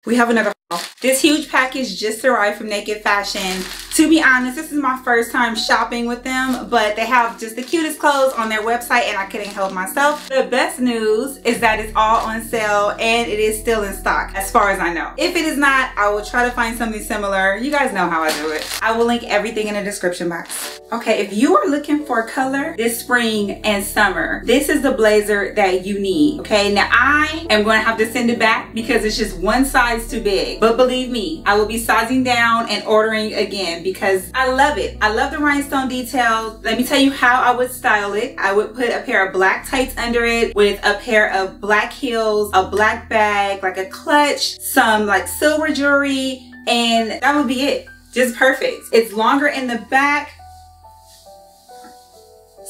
We have another haul. This huge package just arrived from Naked Fashion. To be honest, this is my first time shopping with them, but they have just the cutest clothes on their website and I couldn't help myself. The best news is that it's all on sale and it is still in stock as far as I know. If it is not, I will try to find something similar. You guys know how I do it. I will link everything in the description box. Okay, if you are looking for color this spring and summer, this is the blazer that you need. Okay, now I am going to have to send it back because it's just one size too big. But believe me, I will be sizing down and ordering again because I love it. I love the rhinestone details. Let me tell you how I would style it. I would put a pair of black tights under it with a pair of black heels, a black bag, like a clutch, some like silver jewelry, and that would be it. Just perfect. It's longer in the back.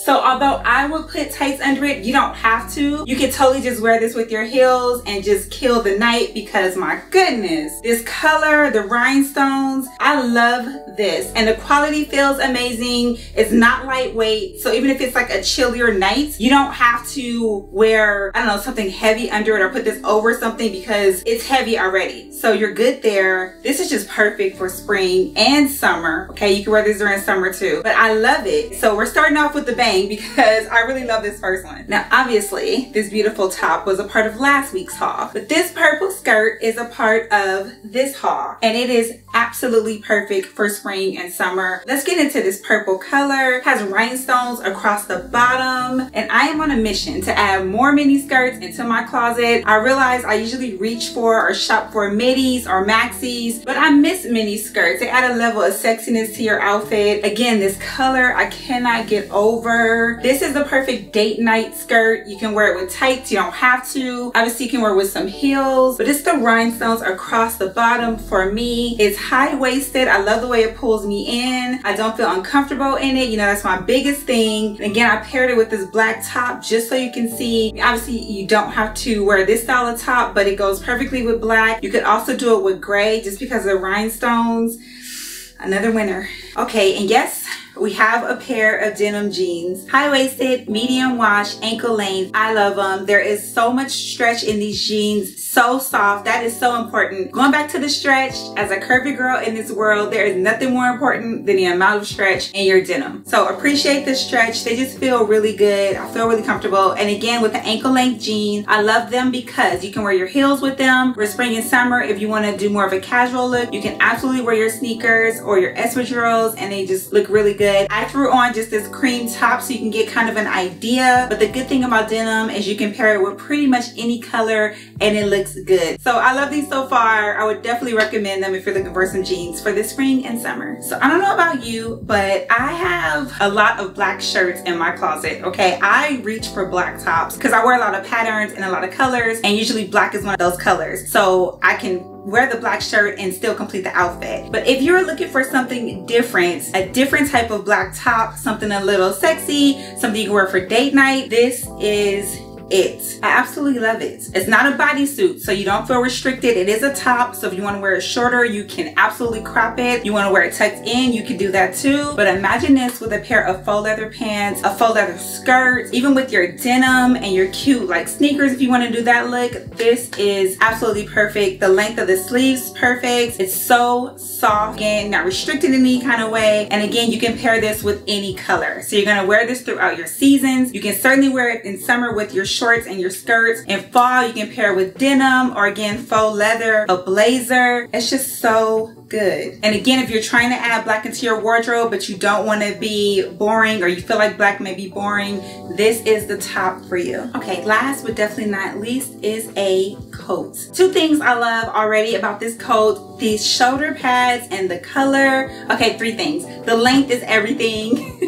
So although I would put tights under it, you don't have to. You can totally just wear this with your heels and just kill the night because my goodness, this color, the rhinestones, I love this. And the quality feels amazing. It's not lightweight. So even if it's like a chillier night, you don't have to wear, I don't know, something heavy under it or put this over something because it's heavy already. So you're good there. This is just perfect for spring and summer. Okay, you can wear this during summer too, but I love it. So we're starting off with the bang because I really love this first one. Now, obviously, this beautiful top was a part of last week's haul, but this purple skirt is a part of this haul, and it is absolutely perfect for spring and summer. Let's get into this purple color. It has rhinestones across the bottom, and I am on a mission to add more mini skirts into my closet. I realize I usually reach for or shop for middies or maxis, but I miss mini skirts. They add a level of sexiness to your outfit. Again, this color I cannot get over. This is the perfect date night skirt. You can wear it with tights, you don't have to. Obviously you can wear it with some heels, but it's the rhinestones across the bottom for me. It's high-waisted. I love the way it pulls me in. I don't feel uncomfortable in it. You know, that's my biggest thing. And again, I paired it with this black top just so you can see. Obviously you don't have to wear this style of top, but it goes perfectly with black. You could also do it with gray just because of the rhinestones. Another winner. Okay, and yes, we have a pair of denim jeans, high-waisted, medium wash, ankle length. I love them. There is so much stretch in these jeans, so soft. That is so important. Going back to the stretch, as a curvy girl in this world, there is nothing more important than the amount of stretch in your denim. So appreciate the stretch. They just feel really good. I feel really comfortable. And again, with the ankle length jeans, I love them because you can wear your heels with them. For spring and summer, if you want to do more of a casual look, you can absolutely wear your sneakers or your espadrilles and they just look really good. I threw on just this cream top so you can get kind of an idea, but the good thing about denim is you can pair it with pretty much any color and it looks good. So I love these so far. I would definitely recommend them if you're looking for some jeans for the spring and summer. So I don't know about you, but I have a lot of black shirts in my closet, okay? I reach for black tops because I wear a lot of patterns and a lot of colors, and usually black is one of those colors. So I can wear the black shirt and still complete the outfit. But if you're looking for something different, a different type of black top, something a little sexy, something you can wear for date night, this is it. I absolutely love it. It's not a bodysuit, so you don't feel restricted. It is a top, so if you want to wear it shorter, you can absolutely crop it. You want to wear it tucked in, you can do that too. But imagine this with a pair of faux leather pants, a faux leather skirt, even with your denim and your cute like sneakers if you want to do that look. This is absolutely perfect. The length of the sleeves is perfect. It's so soft, again, not restricted in any kind of way. And again, you can pair this with any color. So you're going to wear this throughout your seasons. You can certainly wear it in summer with your shorts and your skirts. In fall, you can pair with denim or again, faux leather, a blazer. It's just so good. And again, if you're trying to add black into your wardrobe, but you don't want to be boring or you feel like black may be boring, this is the top for you. Okay, last but definitely not least is a coat. Two things I love already about this coat: these shoulder pads and the color. Okay, three things. The length is everything.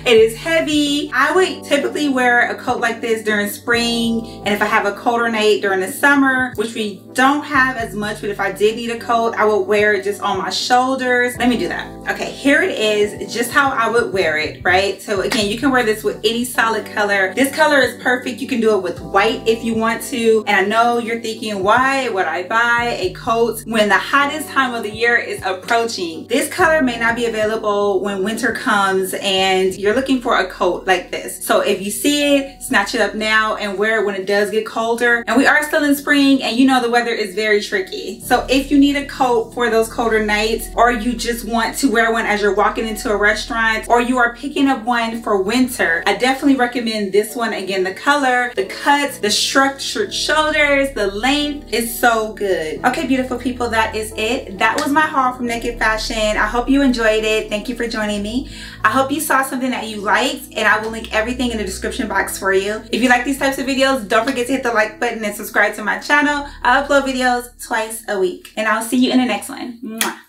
It is heavy. I would typically wear a coat like this during spring, and if I have a colder night during the summer, which we don't have as much, but if I did need a coat, I would wear it just on my shoulders. Let me do that. Okay, here it is, just how I would wear it, right? So again, you can wear this with any solid color. This color is perfect. You can do it with white if you want to. And I know you're thinking, why would I buy a coat when the hottest time of the year is approaching? This color may not be available when winter comes and and you're looking for a coat like this. So if you see it, snatch it up now and wear it when it does get colder. And we are still in spring, and you know the weather is very tricky. So if you need a coat for those colder nights, or you just want to wear one as you're walking into a restaurant, or you are picking up one for winter, I definitely recommend this one. Again, the color, the cut, the structured shoulders, the length is so good. Okay, beautiful people, that is it. That was my haul from Naked Fashion. I hope you enjoyed it. Thank you for joining me. I hope you saw something that you liked, and I will link everything in the description box for you. If you like these types of videos, don't forget to hit the like button and subscribe to my channel. I upload videos twice a week, and I'll see you in the next one. Mwah.